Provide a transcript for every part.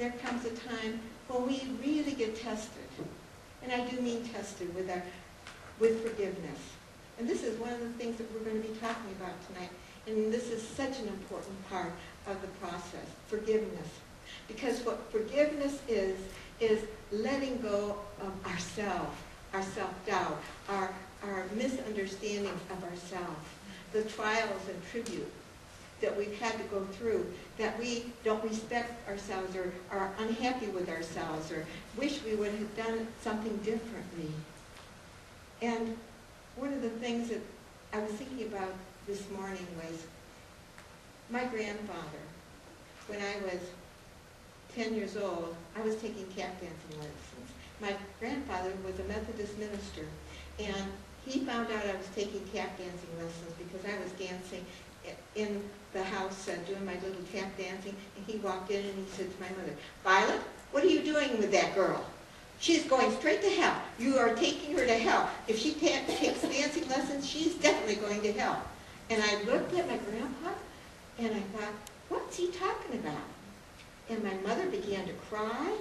there comes a time when we really get tested. And I do mean tested with forgiveness. And this is one of the things that we're going to be talking about tonight. And this is such an important part of the process, forgiveness. Because what forgiveness is letting go of ourselves, our self-doubt, our misunderstandings of ourselves, the trials and tributes that we've had to go through, that we don't respect ourselves or are unhappy with ourselves or wish we would have done something differently. And one of the things that I was thinking about this morning was my grandfather. When I was 10 years old, I was taking tap dancing lessons. My grandfather was a Methodist minister, and he found out I was taking tap dancing lessons because I was dancing in the house doing my little tap dancing, and he walked in and he said to my mother, "Violet, what are you doing with that girl? She's going straight to hell. You are taking her to hell. If she takes dancing lessons, she's definitely going to hell." And I looked at my grandpa, and I thought, what's he talking about? And my mother began to cry,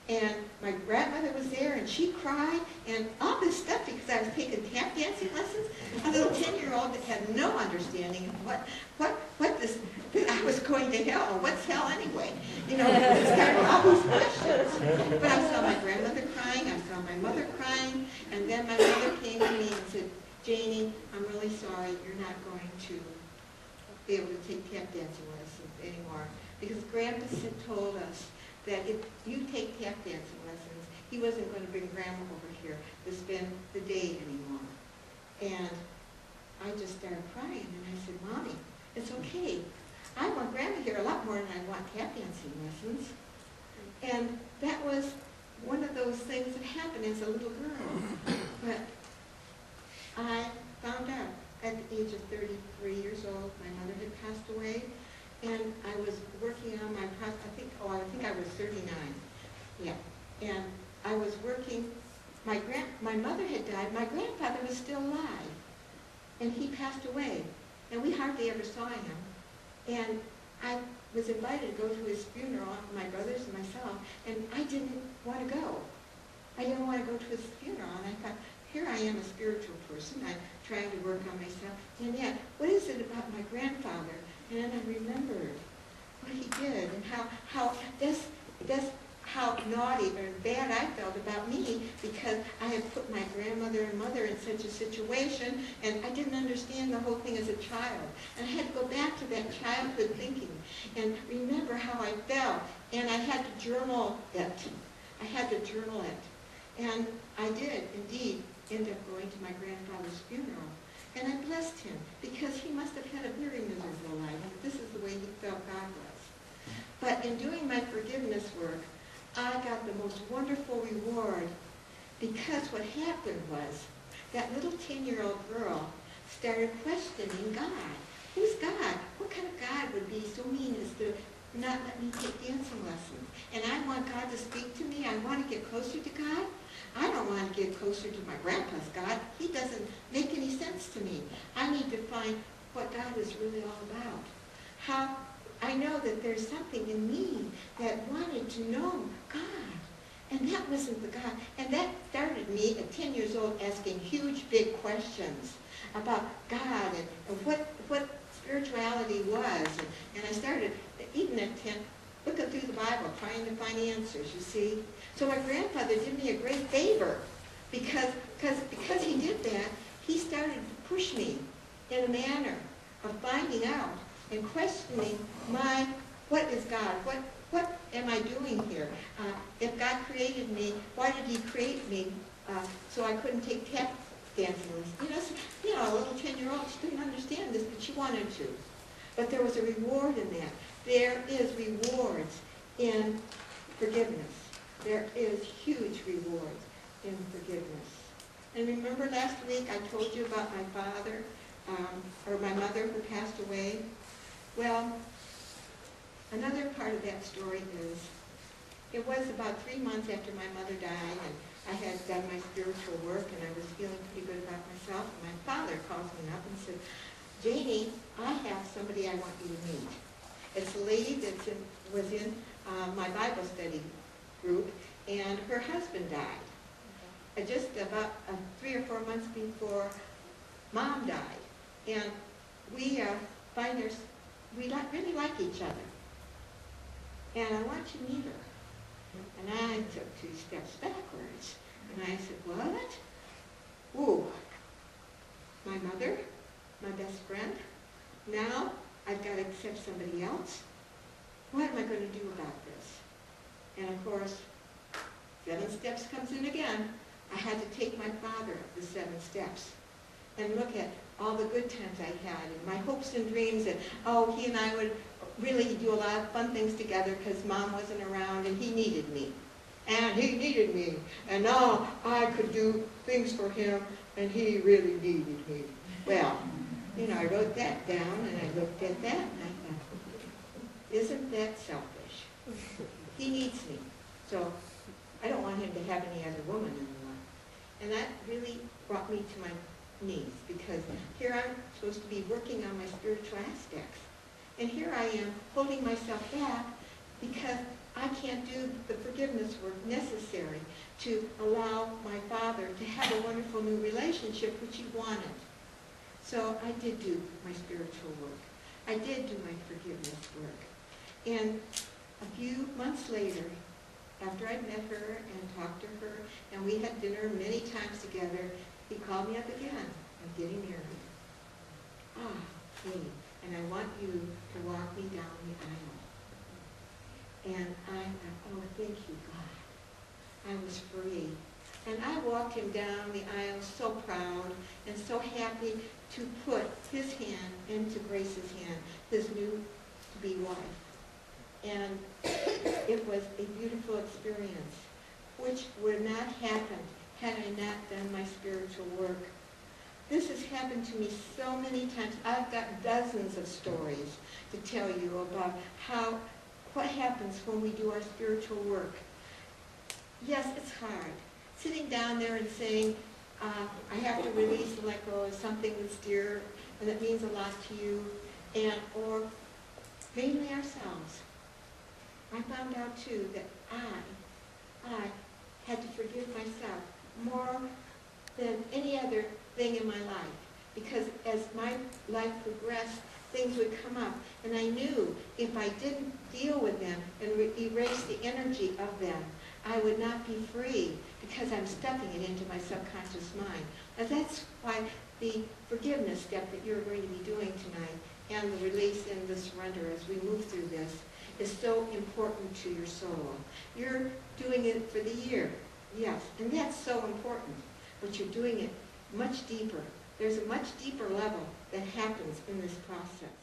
and my grandmother was there, and she cried, and all this stuff because I was taking tap dancing lessons. A little 10-year-old that had no understanding of what this, that I was going to hell, or what's hell anyway? You know, it started all these questions. But I saw my grandmother crying, I saw my mother crying, and then my mother came to me and said, "Janie, I'm really sorry, you're not going to be able to take tap dancing lessons anymore." Because Grandpa told us that if you take tap dancing lessons, he wasn't going to bring Grandma over here to spend the day anymore. And I just started crying, and I said, "Mommy, it's okay. I want Grandma here a lot more than I want tap dancing lessons." And that was one of those things that happened as a little girl. But I found out at the age of 33 years old, my mother had passed away. And I was working on my process, I think I was 39, yeah. And I was working, my mother had died, my grandfather was still alive. And he passed away, and we hardly ever saw him. And I was invited to go to his funeral, my brothers and myself, and I didn't want to go. I didn't want to go to his funeral, and I thought, here I am, a spiritual person, I'm trying to work on myself, and yet, what is it about my grandfather? And then I remembered what he did and how naughty or bad I felt about me because I had put my grandmother and mother in such a situation, and I didn't understand the whole thing as a child. And I had to go back to that childhood thinking and remember how I felt, and I had to journal it. And I did indeed end up going to my grandfather's funeral. And I blessed him because he must have had a very miserable life. This is the way he felt God was. But in doing my forgiveness work, I got the most wonderful reward because what happened was that little 10-year-old girl started questioning God. Who's God? What kind of God would be so mean as to not let me take dancing lessons? And I want God to speak to me. I want to get closer to God. I don't want to get closer to my grandpa's God. He doesn't make any sense to me. I need to find what God is really all about. How I know that there's something in me that wanted to know God. And that wasn't the God. And that started me at 10 years old asking huge, big questions about God and what spirituality was. And I started, even at 10, looking through the Bible, trying to find answers, you see. So my grandfather did me a great favor because he did that, he started to push me in a manner of finding out and questioning what is God? What am I doing here? If God created me, why did he create me so I couldn't take tap dancing lessons? You know, a little 10-year-old, she didn't understand this, but she wanted to. But there was a reward in that. There is rewards in forgiveness. There is huge rewards in forgiveness. And remember last week I told you about my father, or my mother who passed away? Well, another part of that story is, it was about 3 months after my mother died, and I had done my spiritual work, and I was feeling pretty good about myself, and my father calls me up and said, "Janie, I have somebody I want you to meet. It's a lady that was in my Bible study group, and her husband died. Just about 3 or 4 months before Mom died. And we really like each other. And I want to meet her. And I took 2 steps backwards. And I said, what? Ooh, my mother, my best friend. Now I've got to accept somebody else. What am I going to do about this? And of course, 7 steps comes in again. I had to take my father up the 7 steps and look at all the good times I had and my hopes and dreams, and he and I would really do a lot of fun things together because Mom wasn't around and he needed me. And he needed me. And now I could do things for him and he really needed me. Well, I wrote that down and I looked at that and I thought, isn't that selfish? He needs me. So I don't want him to have any other woman in the life. And that really brought me to my knees, because here I'm supposed to be working on my spiritual aspects. And here I am holding myself back because I can't do the forgiveness work necessary to allow my father to have a wonderful new relationship, which he wanted. So I did do my spiritual work. I did do my forgiveness work. And a few months later, after I'd met her and talked to her, and we had dinner many times together, he called me up again. I'm getting married. Katie, and I want you to walk me down the aisle. And I thought, thank you, God. I was free. And I walked him down the aisle so proud and so happy to put his hand into Grace's hand, his new-to-be wife. And it was a beautiful experience, which would not happen had I not done my spiritual work. This has happened to me so many times. I've got dozens of stories to tell you about what happens when we do our spiritual work. Yes, it's hard. Sitting down there and saying, I have to release and let go of something that's dear and that means a lot to you, or mainly ourselves. I found out too that I had to forgive myself more than any other thing in my life, because as my life progressed, things would come up, and I knew if I didn't deal with them and erase the energy of them, I would not be free, because I'm stuffing it into my subconscious mind. And that's why the forgiveness step that you're going to be doing tonight, and the release and the surrender as we move through this, is so important to your soul. You're doing it for the year, yes, and that's so important, but you're doing it much deeper. There's a much deeper level that happens in this process.